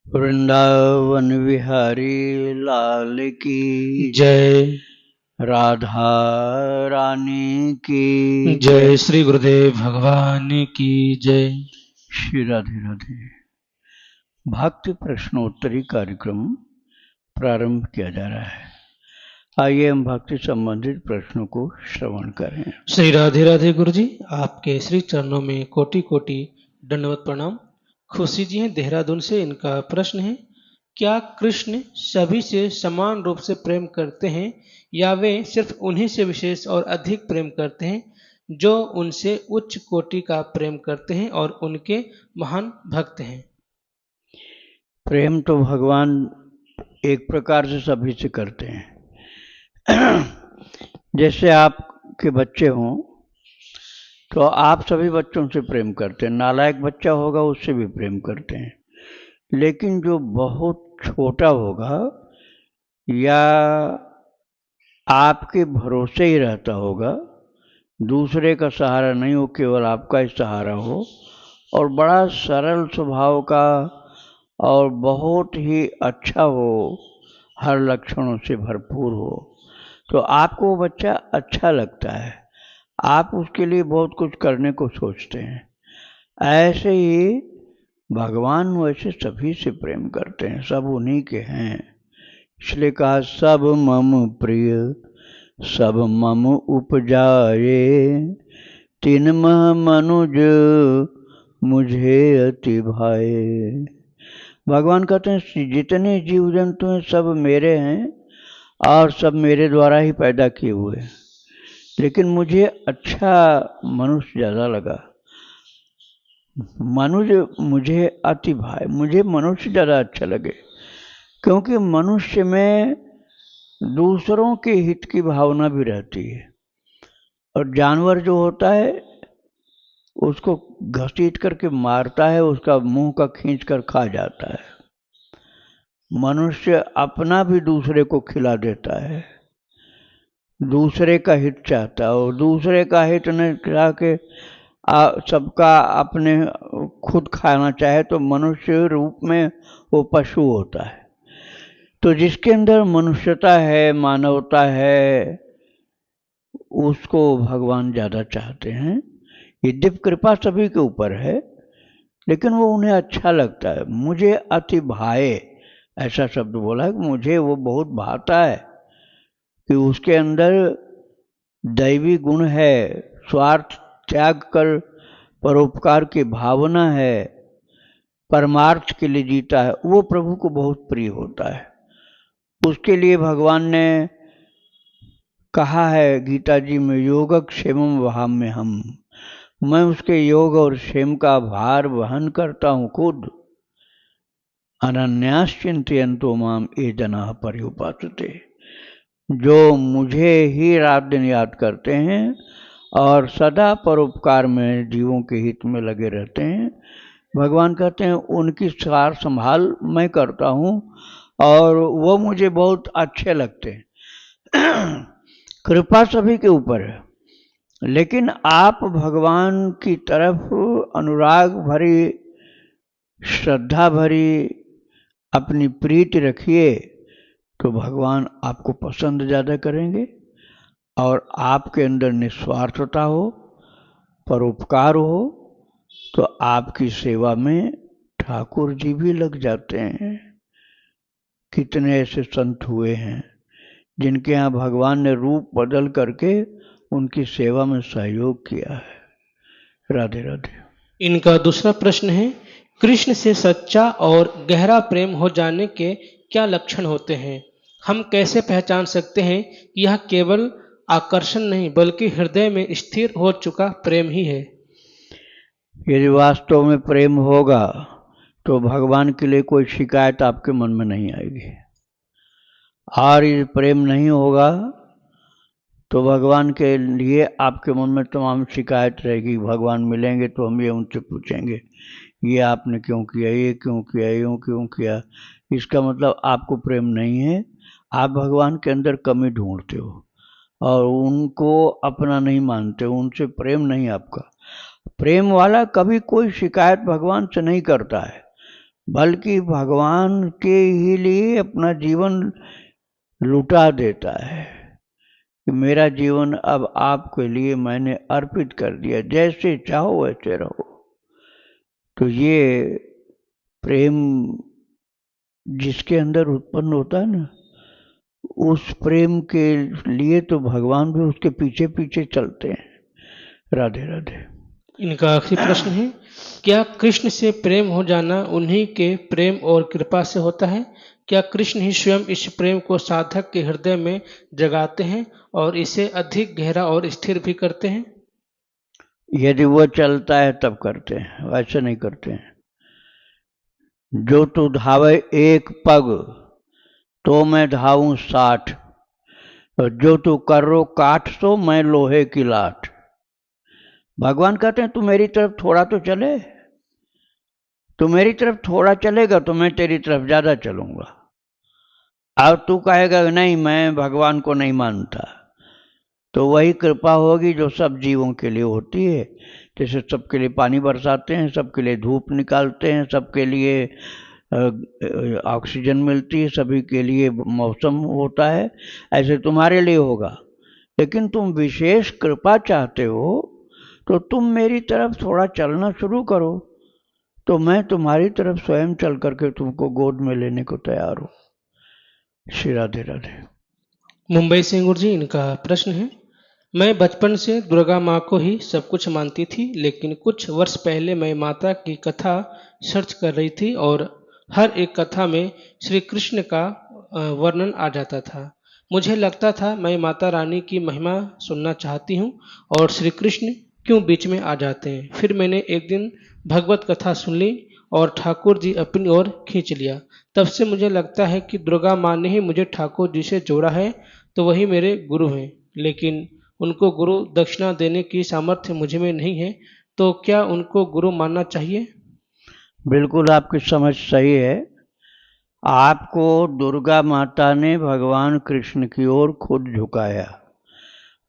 वृंदावन विहारी लाल की जय। राधा रानी की जय श्री गुरुदेव भगवान की जय। श्री राधे राधे। भक्ति प्रश्नोत्तरी कार्यक्रम प्रारंभ किया जा रहा है। आइए हम भक्ति संबंधित प्रश्नों को श्रवण करें। श्री राधे राधे गुरु जी, आपके श्री चरणों में कोटि कोटि दंडवत प्रणाम। खुशी जी हैं देहरादून से, इनका प्रश्न है, क्या कृष्ण सभी से समान रूप से प्रेम करते हैं या वे सिर्फ उन्हीं से विशेष और अधिक प्रेम करते हैं जो उनसे उच्च कोटि का प्रेम करते हैं और उनके महान भक्त हैं? प्रेम तो भगवान एक प्रकार से सभी से करते हैं। जैसे आपके बच्चे हों तो आप सभी बच्चों से प्रेम करते हैं, नालायक बच्चा होगा उससे भी प्रेम करते हैं, लेकिन जो बहुत छोटा होगा या आपके भरोसे ही रहता होगा, दूसरे का सहारा नहीं हो, केवल आपका ही सहारा हो, और बड़ा सरल स्वभाव का और बहुत ही अच्छा हो, हर लक्षणों से भरपूर हो, तो आपको वो बच्चा अच्छा लगता है, आप उसके लिए बहुत कुछ करने को सोचते हैं। ऐसे ही भगवान वैसे सभी से प्रेम करते हैं, सब उन्हीं के हैं। इसलिए कहा सब मम प्रिय सब मम उपजाए, तीन मह मनुज मुझे अति भाए। भगवान कहते हैं जितने जीव जंतु हैं सब मेरे हैं और सब मेरे द्वारा ही पैदा किए हुए हैं, लेकिन मुझे अच्छा मनुष्य ज़्यादा लगा। मनुष्य मुझे अति भाई, मुझे मनुष्य ज़्यादा अच्छा लगे, क्योंकि मनुष्य में दूसरों के हित की भावना भी रहती है, और जानवर जो होता है उसको घसीट करके मारता है, उसका मुंह का खींच कर खा जाता है। मनुष्य अपना भी दूसरे को खिला देता है, दूसरे का हित चाहता है, और दूसरे का हित न खिला के सबका अपने खुद खाना चाहे तो मनुष्य रूप में वो पशु होता है। तो जिसके अंदर मनुष्यता है, मानवता है, उसको भगवान ज़्यादा चाहते हैं। यद्यपि कृपा सभी के ऊपर है, लेकिन वो उन्हें अच्छा लगता है। मुझे अति भाए, ऐसा शब्द बोला है कि मुझे वो बहुत भाता है, कि उसके अंदर दैवी गुण है, स्वार्थ त्याग कर परोपकार की भावना है, परमार्थ के लिए जीता है, वो प्रभु को बहुत प्रिय होता है। उसके लिए भगवान ने कहा है गीता जी में, योगक्षेमम वहाम्य हम, मैं उसके योग और क्षेम का भार वहन करता हूँ खुद। अनन्याश्चिन्तयन्तो माम ये जनाः पर्युपासते, जो मुझे ही रात दिन याद करते हैं और सदा परोपकार में जीवों के हित में लगे रहते हैं, भगवान कहते हैं उनकी सार संभाल मैं करता हूँ और वो मुझे बहुत अच्छे लगते हैं। कृपा सभी के ऊपर है, लेकिन आप भगवान की तरफ अनुराग भरी, श्रद्धा भरी अपनी प्रीति रखिए, तो भगवान आपको पसंद ज़्यादा करेंगे, और आपके अंदर निस्वार्थता हो, परोपकार हो, तो आपकी सेवा में ठाकुर जी भी लग जाते हैं। कितने ऐसे संत हुए हैं जिनके यहाँ भगवान ने रूप बदल करके उनकी सेवा में सहयोग किया है। राधे राधे। इनका दूसरा प्रश्न है, कृष्ण से सच्चा और गहरा प्रेम हो जाने के क्या लक्षण होते हैं? हम कैसे पहचान सकते हैं कि यह केवल आकर्षण नहीं बल्कि हृदय में स्थिर हो चुका प्रेम ही है? यदि वास्तव में प्रेम होगा तो भगवान के लिए कोई शिकायत आपके मन में नहीं आएगी, और यदि प्रेम नहीं होगा तो भगवान के लिए आपके मन में तमाम शिकायत रहेगी। भगवान मिलेंगे तो हम ये उनसे पूछेंगे, ये आपने क्यों किया, ये क्यों किया, यूँ क्यों किया। इसका मतलब आपको प्रेम नहीं है, आप भगवान के अंदर कमी ढूंढते हो और उनको अपना नहीं मानते, उनसे प्रेम नहीं आपका। प्रेम वाला कभी कोई शिकायत भगवान से नहीं करता है, बल्कि भगवान के ही लिए अपना जीवन लुटा देता है कि मेरा जीवन अब आपके लिए मैंने अर्पित कर दिया, जैसे चाहो वैसे रहो। तो ये प्रेम जिसके अंदर उत्पन्न होता है ना, उस प्रेम के लिए तो भगवान भी उसके पीछे पीछे चलते हैं। राधे राधे। इनका आखिरी प्रश्न है, क्या कृष्ण से प्रेम हो जाना उन्हीं के प्रेम और कृपा से होता है? क्या कृष्ण ही स्वयं इस प्रेम को साधक के हृदय में जगाते हैं और इसे अधिक गहरा और स्थिर भी करते हैं? यदि वो चलता है तब करते हैं, वैसे नहीं करते हैं। जो तू धावे एक पग तो मैं धाऊं 60, और जो तू कर्रो काठ तो मैं लोहे की लाठ। भगवान कहते हैं तू मेरी तरफ थोड़ा तो चले, तू मेरी तरफ थोड़ा चलेगा तो मैं तेरी तरफ ज्यादा चलूंगा। अब तू कहेगा नहीं मैं भगवान को नहीं मानता, तो वही कृपा होगी जो सब जीवों के लिए होती है। जैसे सबके लिए पानी बरसाते हैं, सबके लिए धूप निकालते हैं, सबके लिए ऑक्सीजन मिलती है, सभी के लिए मौसम होता है, ऐसे तुम्हारे लिए होगा। लेकिन तुम विशेष कृपा चाहते हो तो तुम मेरी तरफ थोड़ा चलना शुरू करो, तो मैं तुम्हारी तरफ स्वयं चल करके तुमको गोद में लेने को तैयार हूँ। श्री राधे राधे। मुंबई से गुरु जी, इनका प्रश्न है, मैं बचपन से दुर्गा माँ को ही सब कुछ मानती थी, लेकिन कुछ वर्ष पहले मैं माता की कथा सर्च कर रही थी और हर एक कथा में श्री कृष्ण का वर्णन आ जाता था। मुझे लगता था मैं माता रानी की महिमा सुनना चाहती हूँ और श्री कृष्ण क्यों बीच में आ जाते हैं। फिर मैंने एक दिन भगवत कथा सुन ली और ठाकुर जी अपनी ओर खींच लिया। तब से मुझे लगता है कि दुर्गा माँ ने ही मुझे ठाकुर जी से जोड़ा है, तो वही मेरे गुरु हैं। लेकिन उनको गुरु दक्षिणा देने की सामर्थ्य मुझे में नहीं है, तो क्या उनको गुरु मानना चाहिए? बिल्कुल आपकी समझ सही है। आपको दुर्गा माता ने भगवान कृष्ण की ओर खुद झुकाया।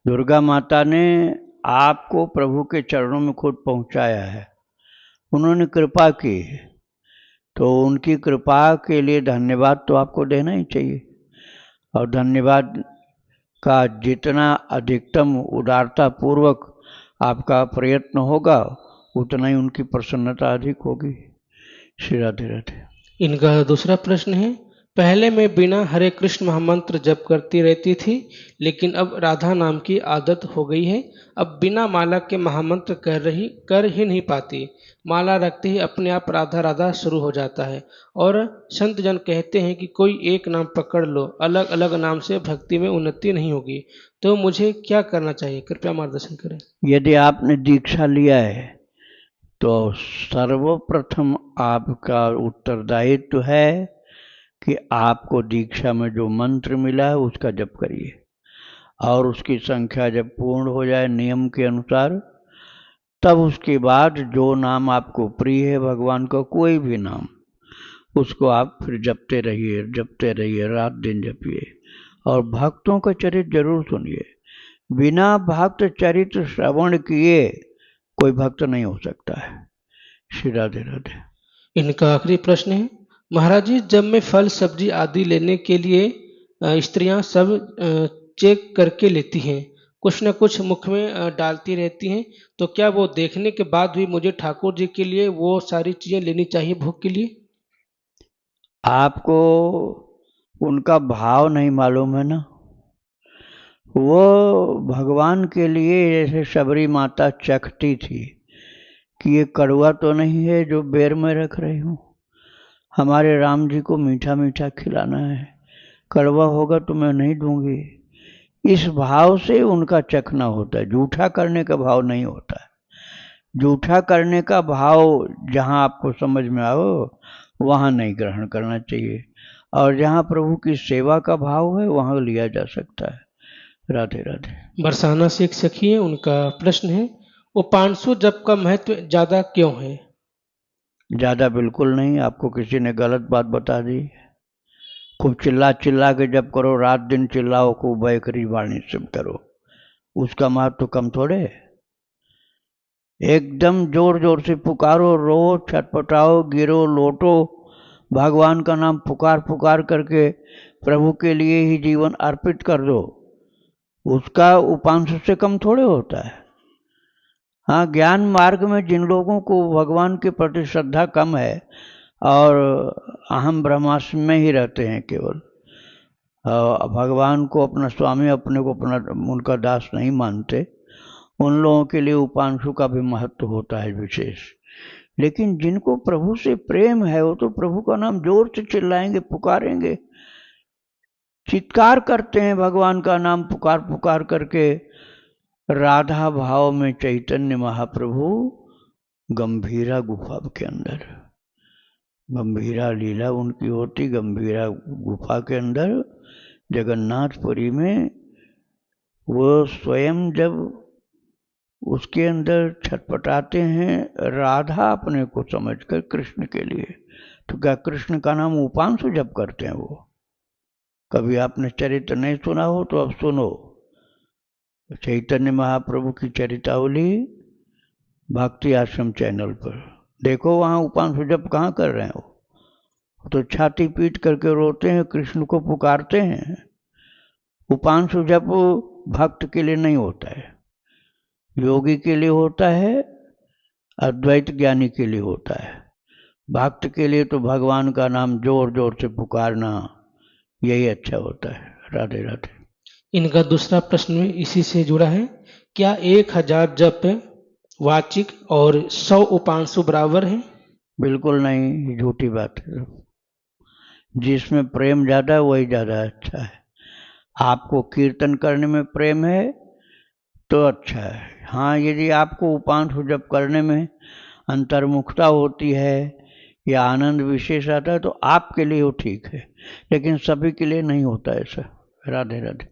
दुर्गा माता ने आपको प्रभु के चरणों में खुद पहुंचाया है, उन्होंने कृपा की है, तो उनकी कृपा के लिए धन्यवाद तो आपको देना ही चाहिए। और धन्यवाद का जितना अधिकतम उदारता पूर्वक आपका प्रयत्न होगा, उतना ही उनकी प्रसन्नता अधिक होगी। श्री राधे राधे। इनका दूसरा प्रश्न है, पहले मैं बिना हरे कृष्ण महामंत्र जप करती रहती थी, लेकिन अब राधा नाम की आदत हो गई है। अब बिना माला के महामंत्र कर ही नहीं पाती। माला रखते ही अपने आप राधा राधा शुरू हो जाता है और संत जन कहते हैं कि कोई एक नाम पकड़ लो, अलग अलग नाम से भक्ति में उन्नति नहीं होगी। तो मुझे क्या करना चाहिए, कृपया मार्गदर्शन करें। यदि आपने दीक्षा लिया है तो सर्वप्रथम आपका उत्तरदायित्व है कि आपको दीक्षा में जो मंत्र मिला है उसका जप करिए, और उसकी संख्या जब पूर्ण हो जाए नियम के अनुसार, तब उसके बाद जो नाम आपको प्रिय है भगवान का, कोई भी नाम, उसको आप फिर जपते रहिए, रात दिन जपिए। और भक्तों का चरित्र जरूर सुनिए। बिना भक्त चरित्र श्रवण किए कोई भक्त नहीं हो सकता है। श्री राधे राधे। इनका आखिरी प्रश्न है, महाराज जी, जब मैं फल सब्जी आदि लेने के लिए स्त्रियां सब चेक करके लेती हैं, कुछ न कुछ मुख में डालती रहती हैं, तो क्या वो देखने के बाद भी मुझे ठाकुर जी के लिए वो सारी चीजें लेनी चाहिए भोग के लिए? आपको उनका भाव नहीं मालूम है ना। वो भगवान के लिए जैसे शबरी माता चखती थी कि ये कड़वा तो नहीं है जो बेर में रख रही हूँ, हमारे राम जी को मीठा मीठा खिलाना है, कड़वा होगा तो मैं नहीं दूंगी। इस भाव से उनका चखना होता है, जूठा करने का भाव नहीं होता है। जूठा करने का भाव जहाँ आपको समझ में आओ वहाँ नहीं ग्रहण करना चाहिए, और जहाँ प्रभु की सेवा का भाव है वहाँ लिया जा सकता है। राधे राधे। बरसाना से एक सखी है, उनका प्रश्न है, वो 500 जप का महत्व ज्यादा क्यों है? ज़्यादा बिल्कुल नहीं, आपको किसी ने गलत बात बता दी। खूब चिल्ला चिल्ला के जप करो, रात दिन चिल्लाओ, खूब बैखरी वाणी से करो, उसका महत्व तो कम थोड़े। एकदम जोर जोर से पुकारो, रो, छटपटाओ, गिरो, लोटो, भगवान का नाम पुकार पुकार करके प्रभु के लिए ही जीवन अर्पित कर दो, उसका उपांशु से कम थोड़े होता है। हाँ, ज्ञान मार्ग में जिन लोगों को भगवान के प्रति श्रद्धा कम है और अहम ब्रह्मास्मि में ही रहते हैं केवल, भगवान को अपना स्वामी, अपने को अपना उनका दास नहीं मानते, उन लोगों के लिए उपांशु का भी महत्व होता है विशेष। लेकिन जिनको प्रभु से प्रेम है वो तो प्रभु का नाम जोर से चिल्लाएंगे, पुकारेंगे, चित्कार करते हैं भगवान का नाम पुकार पुकार करके। राधा भाव में चैतन्य महाप्रभु गंभीरा गुफा के अंदर, गंभीरा लीला उनकी होती गंभीरा गुफा के अंदर जगन्नाथपुरी में। वो स्वयं जब उसके अंदर छटपटाते हैं राधा अपने को समझकर कृष्ण के लिए, तो क्या कृष्ण का नाम उपांशु जप करते हैं वो? कभी आपने चरित्र नहीं सुना हो तो अब सुनो, चैतन्य महाप्रभु की चरितावली भक्ति आश्रम चैनल पर देखो, वहाँ उपांशु जप कहाँ कर रहे हो, तो छाती पीट करके रोते हैं, कृष्ण को पुकारते हैं। उपांशु जप भक्त के लिए नहीं होता है, योगी के लिए होता है, अद्वैत ज्ञानी के लिए होता है। भक्त के लिए तो भगवान का नाम जोर जोर से पुकारना यही अच्छा होता है। राधे राधे। इनका दूसरा प्रश्न भी इसी से जुड़ा है। क्या 1000 जप वाचिक और 100 उपांशु बराबर है? बिल्कुल नहीं, झूठी बात है। जिसमें प्रेम ज़्यादा है वही ज़्यादा अच्छा है। आपको कीर्तन करने में प्रेम है तो अच्छा है। हाँ, यदि आपको उपांशु जप करने में अंतर्मुखता होती है या आनंद विशेष आता है तो आपके लिए वो ठीक है, लेकिन सभी के लिए नहीं होता ऐसा। राधे राधे।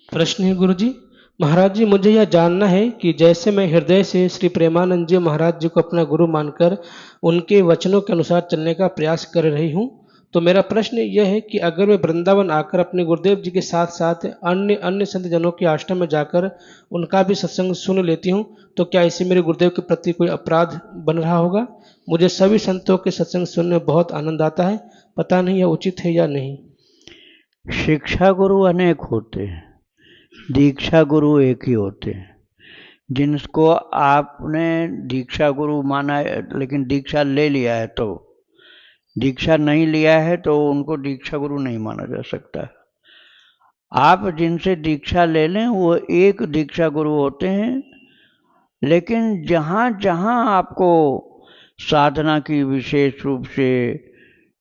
प्रश्न है गुरु जी, महाराज जी मुझे यह जानना है कि जैसे मैं हृदय से श्री प्रेमानंद जी महाराज जी को अपना गुरु मानकर उनके वचनों के अनुसार चलने का प्रयास कर रही हूँ, तो मेरा प्रश्न यह है कि अगर मैं वृंदावन आकर अपने गुरुदेव जी के साथ साथ अन्य संत जनों के आश्रम में जाकर उनका भी सत्संग सुन लेती हूँ, तो क्या इससे मेरे गुरुदेव के प्रति कोई अपराध बन रहा होगा? मुझे सभी संतों के सत्संग सुनने में बहुत आनंद आता है, पता नहीं यह उचित है या नहीं। शिक्षा गुरु अनेक होते हैं, दीक्षा गुरु एक ही होते हैं। जिनको आपने दीक्षा गुरु माना है लेकिन दीक्षा ले लिया है, तो दीक्षा नहीं लिया है तो उनको दीक्षा गुरु नहीं माना जा सकता। आप जिनसे दीक्षा ले लें वो एक दीक्षा गुरु होते हैं, लेकिन जहाँ जहाँ आपको साधना की विशेष रूप से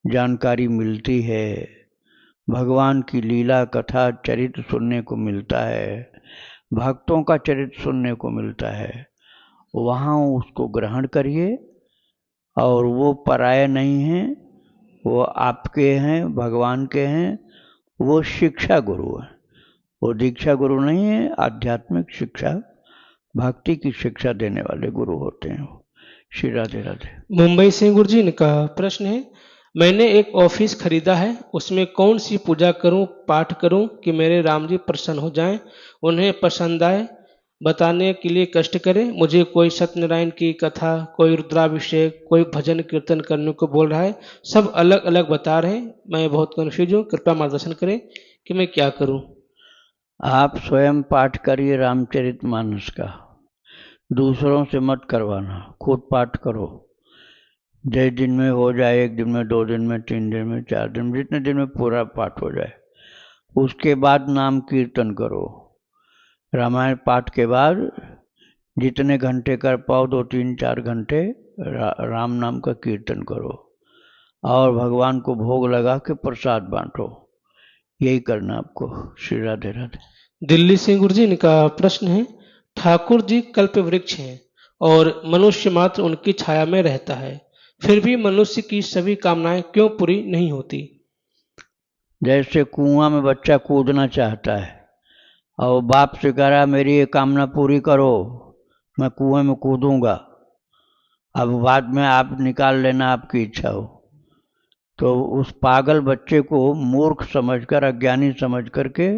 जानकारी मिलती है, भगवान की लीला कथा चरित्र सुनने को मिलता है, भक्तों का चरित्र सुनने को मिलता है, वहाँ उसको ग्रहण करिए। और वो पराये नहीं हैं, वो आपके हैं, भगवान के हैं। वो शिक्षा गुरु है, वो दीक्षा गुरु नहीं है। आध्यात्मिक शिक्षा, भक्ति की शिक्षा देने वाले गुरु होते हैं वो। श्री राधे राधे। मुंबई से गुरु जी इनका प्रश्न है, मैंने एक ऑफिस खरीदा है, उसमें कौन सी पूजा करूं, पाठ करूं कि मेरे राम जी प्रसन्न हो जाएं, उन्हें पसंद आए, बताने के लिए कष्ट करें। मुझे कोई सत्यनारायण की कथा, कोई रुद्राभिषेक, कोई भजन कीर्तन करने को बोल रहा है, सब अलग अलग बता रहे हैं, मैं बहुत कन्फ्यूज हूँ, कृपया मार्गदर्शन करें कि मैं क्या करूं। आप स्वयं पाठ करिए रामचरितमानस का, दूसरों से मत करवाना, खुद पाठ करो। 10 दिन में हो जाए, 1 दिन में, 2 दिन में, 3 दिन में, 4 दिन में, जितने दिन में पूरा पाठ हो जाए। उसके बाद नाम कीर्तन करो। रामायण पाठ के बाद जितने घंटे कर पाओ, 2, 3, 4 घंटे राम नाम का कीर्तन करो और भगवान को भोग लगा के प्रसाद बांटो। यही करना आपको। श्री राधे राधे। दिल्ली से गुरु जी इनका प्रश्न है, ठाकुर जी कल्प वृक्ष हैं और मनुष्य मात्र उनकी छाया में रहता है, फिर भी मनुष्य की सभी कामनाएं क्यों पूरी नहीं होती? जैसे कुआं में बच्चा कूदना चाहता है और बाप से कह रहा मेरी ये कामना पूरी करो, मैं कुएं में कूदूंगा। अब बाद में आप निकाल लेना, आपकी इच्छा हो। तो उस पागल बच्चे को मूर्ख समझकर, अज्ञानी समझ करके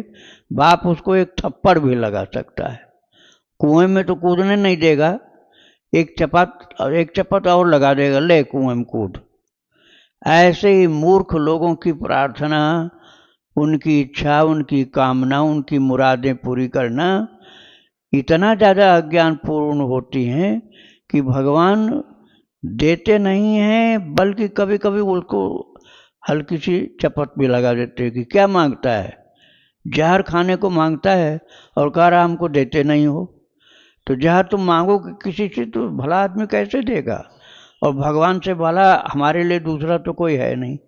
बाप उसको एक थप्पड़ भी लगा सकता है। कुएं में तो कूदने नहीं देगा, एक चपत और लगा देगा, ले कुएं में कूद। ऐसे ही मूर्ख लोगों की प्रार्थना, उनकी इच्छा, उनकी कामना, उनकी मुरादें पूरी करना इतना ज़्यादा अज्ञानपूर्ण होती हैं कि भगवान देते नहीं हैं, बल्कि कभी कभी उसको हल्की सी चपत भी लगा देते हैं कि क्या मांगता है, जहर खाने को मांगता है और कह रहा हमको देते नहीं हो। तो जहर तुम मांगोगे किसी से तो भला आदमी कैसे देगा, और भगवान से भला हमारे लिए दूसरा तो कोई है नहीं।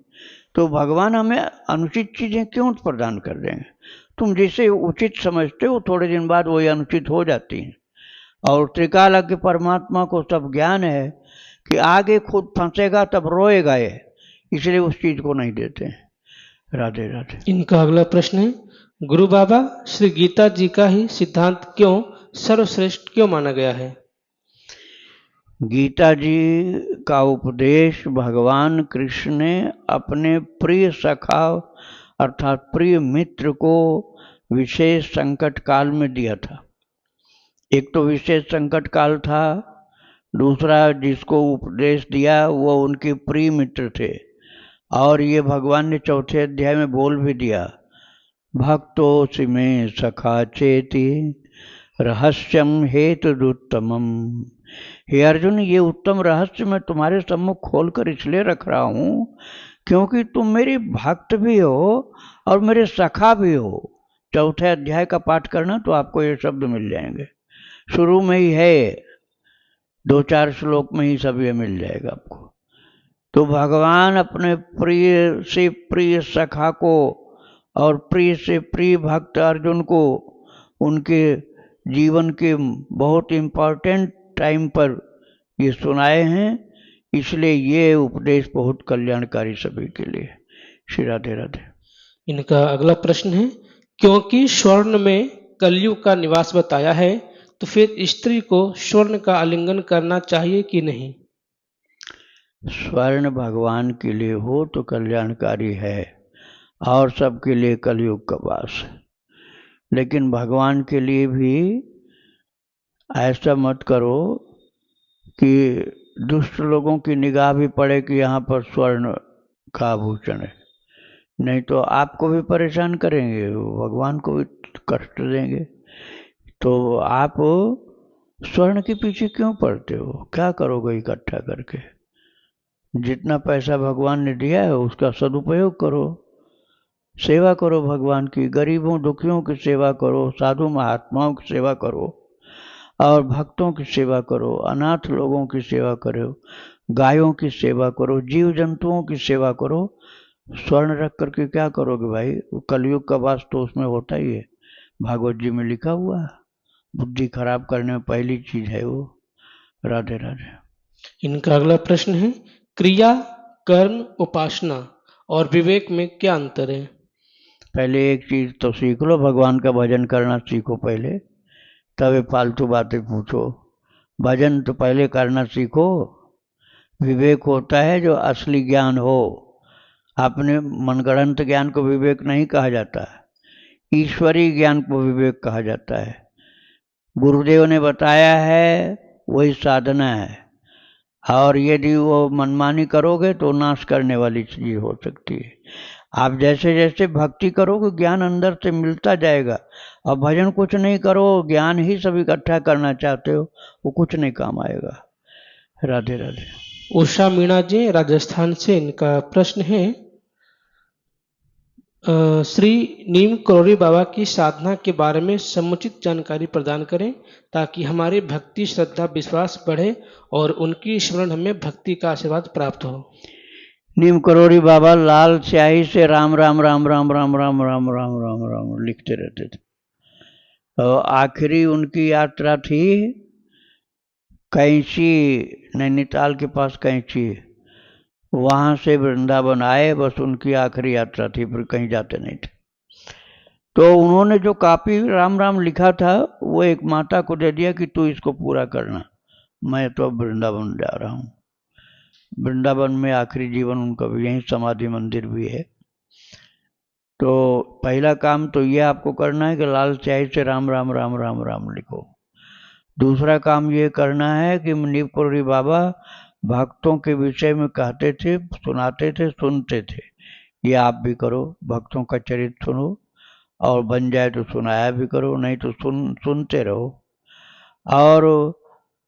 तो भगवान हमें अनुचित चीज़ें क्यों प्रदान कर देंगे। तुम जिसे उचित समझते हो थोड़े दिन बाद वही अनुचित हो जाती हैं। और त्रिकालज्ञ परमात्मा को सब ज्ञान है कि आगे खुद फंसेगा तब रोएगा ये, इसलिए उस चीज़ को नहीं देते हैं। राधे राधे। इनका अगला प्रश्न है, गुरु बाबा, श्री गीता जी का ही सिद्धांत क्यों सर्वश्रेष्ठ क्यों माना गया है? गीता जी का उपदेश भगवान कृष्ण ने अपने प्रिय सखा अर्थात प्रिय मित्र को विशेष संकट काल में दिया था। एक तो विशेष संकट काल था, दूसरा जिसको उपदेश दिया वो उनके प्रिय मित्र थे। और ये भगवान ने चौथे अध्याय में बोल भी दिया, भक्तोऽसि मे सखा चेति रहस्यम हेतुदुत्तमम। हे अर्जुन, ये उत्तम रहस्य मैं तुम्हारे सम्मुख खोलकर इसलिए रख रहा हूँ क्योंकि तुम मेरे भक्त भी हो और मेरे सखा भी हो। चौथे अध्याय का पाठ करना तो आपको ये शब्द मिल जाएंगे, शुरू में ही है, 2-4 श्लोक में ही सब ये मिल जाएगा आपको। तो भगवान अपने प्रिय से प्रिय सखा को और प्रिय से प्रिय भक्त अर्जुन को उनके जीवन के बहुत इम्पोर्टेंट टाइम पर ये सुनाए हैं, इसलिए ये उपदेश बहुत कल्याणकारी सभी के लिए। श्री राधे राधे। इनका अगला प्रश्न है, क्योंकि स्वर्ण में कलयुग का निवास बताया है, तो फिर स्त्री को स्वर्ण का आलिंगन करना चाहिए कि नहीं? स्वर्ण भगवान के लिए हो तो कल्याणकारी है और सबके लिए कलयुग का वास है, लेकिन भगवान के लिए भी ऐसा मत करो कि दुष्ट लोगों की निगाह भी पड़े कि यहाँ पर स्वर्ण का आभूषण है, नहीं तो आपको भी परेशान करेंगे, भगवान को भी कष्ट देंगे। तो आप स्वर्ण के पीछे क्यों पड़ते हो, क्या करोगे इकट्ठा करके। जितना पैसा भगवान ने दिया है उसका सदुपयोग करो, सेवा करो भगवान की, गरीबों दुखियों की सेवा करो, साधु महात्माओं की सेवा करो और भक्तों की सेवा करो, अनाथ लोगों की सेवा करो, गायों की सेवा करो, जीव जंतुओं की सेवा करो। स्वर्ण रख करके क्या करोगे भाई, कलयुग का वास तो उसमें होता ही है, भागवत जी में लिखा हुआ है। बुद्धि खराब करने में पहली चीज है वो। राधे राधे। इनका अगला प्रश्न है, क्रिया, कर्म, उपासना और विवेक में क्या अंतर है? पहले एक चीज तो सीख लो, भगवान का भजन करना सीखो पहले, तब ये फालतू बातें पूछो। भजन तो पहले करना सीखो। विवेक होता है जो असली ज्ञान हो, अपने मनगढ़ंत ज्ञान को विवेक नहीं कहा जाता है, ईश्वरीय ज्ञान को विवेक कहा जाता है। गुरुदेव ने बताया है वही साधना है, और यदि वो मनमानी करोगे तो नाश करने वाली चीज हो सकती है। आप जैसे जैसे भक्ति करोगे ज्ञान अंदर से मिलता जाएगा, और भजन कुछ नहीं करो, ज्ञान ही सब इकट्ठा करना चाहते हो, वो कुछ नहीं काम आएगा। राधे राधे। उषा मीणा जी राजस्थान से, इनका प्रश्न है, श्री नीम करोड़ी बाबा की साधना के बारे में समुचित जानकारी प्रदान करें ताकि हमारी भक्ति, श्रद्धा, विश्वास बढ़े और उनकी स्मरण हमें भक्ति का आशीर्वाद प्राप्त हो। नीम करोड़ी बाबा लाल स्याही से राम राम राम राम राम राम राम राम राम राम लिखते रहते थे। और आखिरी उनकी यात्रा थी कैंची, नैनीताल के पास कैंची, वहां से वृंदावन आए, बस उनकी आखिरी यात्रा थी, फिर कहीं जाते नहीं थे। तो उन्होंने जो कापी राम राम लिखा था वो एक माता को दे दिया कि तू इसको पूरा करना, मैं तो अब वृंदावन जा रहा हूँ। वृंदावन में आखिरी जीवन उनका भी, यहीं समाधि मंदिर भी है। तो पहला काम तो ये आपको करना है कि लाल स्याही से राम राम राम राम राम लिखो। दूसरा काम ये करना है कि नीम करोड़ी बाबा भक्तों के विषय में कहते थे, सुनाते थे, सुनते थे। ये आप भी करो, भक्तों का चरित्र सुनो, और बन जाए तो सुनाया भी करो, नहीं तो सुनते रहो। और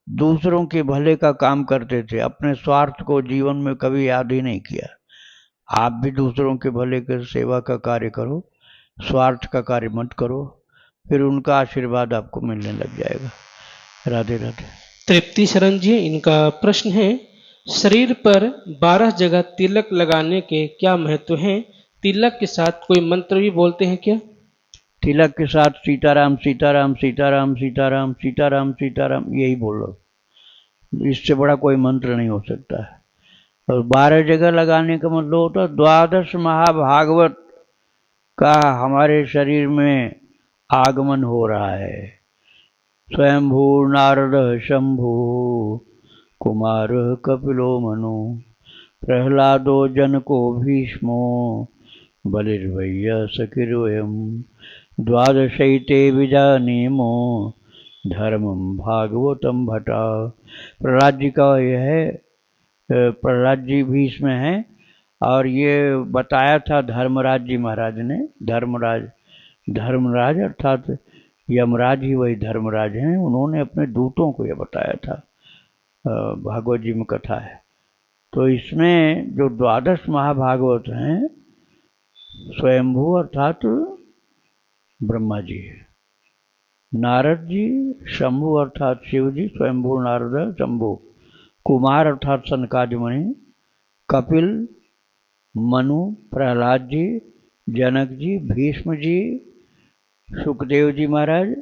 दूसरों के भले का काम करते थे, अपने स्वार्थ को जीवन में कभी याद ही नहीं किया। आप भी दूसरों के भले के सेवा का कार्य करो, स्वार्थ का कार्य मत करो, फिर उनका आशीर्वाद आपको मिलने लग जाएगा। राधे राधे। तृप्ति शरण जी, इनका प्रश्न है, शरीर पर 12 जगह तिलक लगाने के क्या महत्व हैं? तिलक के साथ कोई मंत्र भी बोलते हैं क्या? तिलक के साथ सीताराम सीताराम सीताराम सीताराम सीताराम सीताराम यही बोलो, इससे बड़ा कोई मंत्र नहीं हो सकता है। और 12 जगह लगाने का मतलब होता है 12 महाभागवत का हमारे शरीर में आगमन हो रहा है। स्वयंभू नारद शंभु कुमार कपिलो मनु प्रहलादो जनको भीष्मो बलिर्वय्य सखिर्वयम् द्वादशैते विजानीमो धर्मम भागवतम भटा। प्रहलाद जी का यह है, प्रहलाद जी भीष्म हैं, और ये बताया था धर्मराज जी महाराज ने। धर्मराज अर्थात यमराज ही वही धर्मराज हैं, उन्होंने अपने दूतों को यह बताया था। भागवत जी में कथा है। तो इसमें जो 12 महाभागवत हैं, स्वयंभू अर्थात ब्रह्मा जी, नारद जी, शंभु अर्थात शिव जी, स्वयंभू नारद शंभु, कुमार अर्थात सनकादि मुनि, कपिल, मनु, प्रहलाद जी, जनक जी, भीष्म जी, सुखदेव जी महाराज,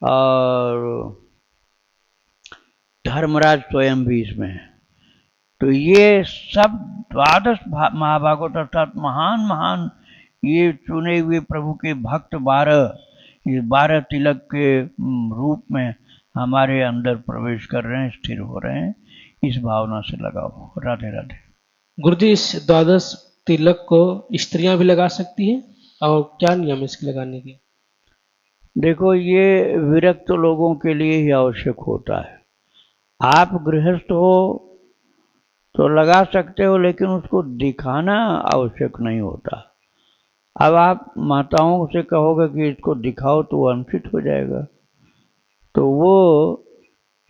और धर्मराज स्वयं भी इसमें है। तो ये सब 12 महाभागवत अर्थात महान महान ये चुने हुए प्रभु के भक्त 12 तिलक के रूप में हमारे अंदर प्रवेश कर रहे हैं, स्थिर हो रहे हैं। इस भावना से लगाओ। राधे राधे। गुरुजी, इस 12 तिलक को स्त्रियां भी लगा सकती हैं, और क्या नियम है इसके लगाने के? देखो, ये विरक्त लोगों के लिए ही आवश्यक होता है। आप गृहस्थ हो तो लगा सकते हो, लेकिन उसको दिखाना आवश्यक नहीं होता। अब आप माताओं से कहोगे कि इसको दिखाओ तो वो अनुचित हो जाएगा। तो वो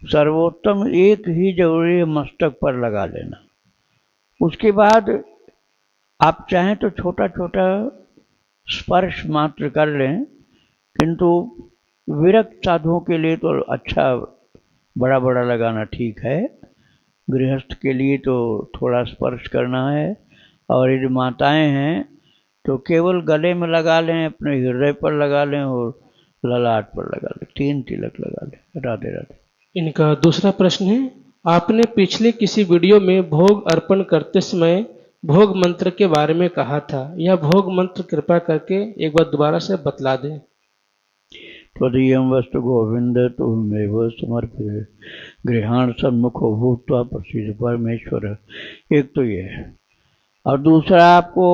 सर्वोत्तम एक ही जरूरी है, मस्तक पर लगा लेना। उसके बाद आप चाहें तो छोटा छोटा स्पर्श मात्र कर लें, किंतु विरक्त साधुओं के लिए तो अच्छा बड़ा बड़ा लगाना ठीक है। गृहस्थ के लिए तो थोड़ा स्पर्श करना है। और यदि माताएं हैं तो केवल गले में लगा लें, अपने हृदय पर लगा लें और ललाट पर लगा लें, 3 तिलक लगा लें। राधे राधे। इनका दूसरा प्रश्न है, आपने पिछले किसी वीडियो में भोग अर्पण करते समय भोग मंत्र के बारे में कहा था। यह भोग मंत्र कृपा करके एक बार दोबारा से बतला दें। त्वदीयं वस्तु गोविंद तुमेव समर्पित गृहाण सन्मुखो भूत्वा प्रसीद परमेश्वर। एक तो ये है, और दूसरा आपको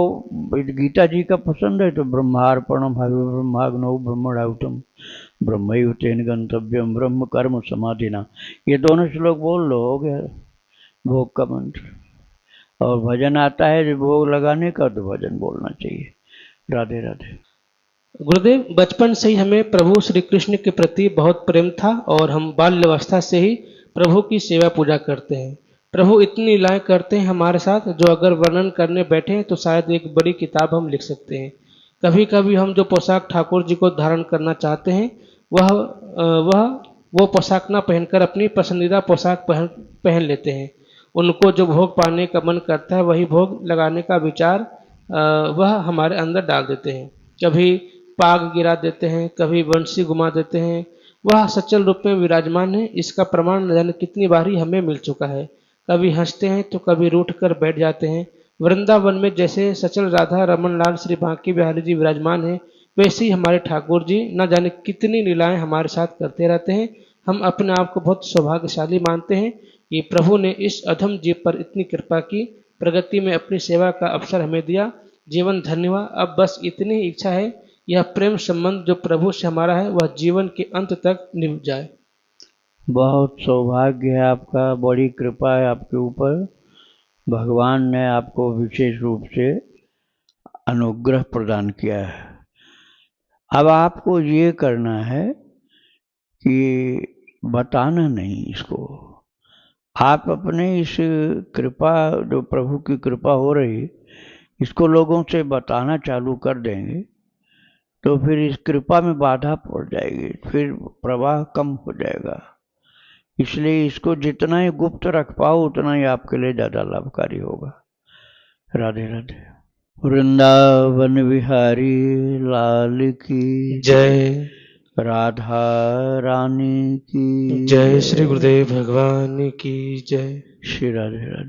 गीता जी का पसंद है तो ब्रह्मार्पणम हवि ब्रह्माग्नौ ब्रह्मणाहुतम ब्रह्मैव तेन गंतव्यम ब्रह्म कर्म समाधिना। ये दोनों श्लोक बोल लो, हो गया भोग का मंत्र। और भजन आता है जो भोग लगाने का, तो भजन बोलना चाहिए। राधे राधे। गुरुदेव, बचपन से ही हमें प्रभु श्री कृष्ण के प्रति बहुत प्रेम था, और हम बाल्यावस्था से ही प्रभु की सेवा पूजा करते हैं। प्रभु इतनी लीलाएं करते हैं हमारे साथ, जो अगर वर्णन करने बैठे तो शायद एक बड़ी किताब हम लिख सकते हैं। कभी कभी हम जो पोशाक ठाकुर जी को धारण करना चाहते हैं, वो पोशाक ना पहनकर अपनी पसंदीदा पोशाक पहन लेते हैं। उनको जो भोग पाने का मन करता है, वही भोग लगाने का विचार वह हमारे अंदर डाल देते हैं। कभी पाग गिरा देते हैं, कभी बंसी घुमा देते हैं। वह सचल रूप में विराजमान है, इसका प्रमाण न जाने कितनी बार ही हमें मिल चुका है। कभी हंसते हैं तो कभी रूठ कर बैठ जाते हैं। वृंदावन में जैसे सचल राधा रमन लाल श्री बांके बिहारी जी विराजमान हैं, वैसे ही हमारे ठाकुर जी न जाने कितनी लीलाएं हमारे साथ करते रहते हैं। हम अपने आप को बहुत सौभाग्यशाली मानते हैं कि प्रभु ने इस अधम जीव पर इतनी कृपा की, प्रगति में अपनी सेवा का अवसर हमें दिया। जीवन धन्य हुआ। अब बस इतनी ही इच्छा है, यह प्रेम संबंध जो प्रभु से हमारा है वह जीवन के अंत तक निभ जाए। बहुत सौभाग्य है आपका, बड़ी कृपा है आपके ऊपर। भगवान ने आपको विशेष रूप से अनुग्रह प्रदान किया है। अब आपको ये करना है कि बताना नहीं इसको। आप अपने इस कृपा, जो प्रभु की कृपा हो रही, इसको लोगों से बताना चालू कर देंगे तो फिर इस कृपा में बाधा पड़ जाएगी, फिर प्रवाह कम हो जाएगा। इसलिए इसको जितना ही गुप्त रख पाओ उतना ही आपके लिए ज़्यादा लाभकारी होगा। राधे राधे। वृंदावन बिहारी लाल की जय। राधा रानी की जय श्री गुरुदेव भगवान की जय। श्री राधे राधे।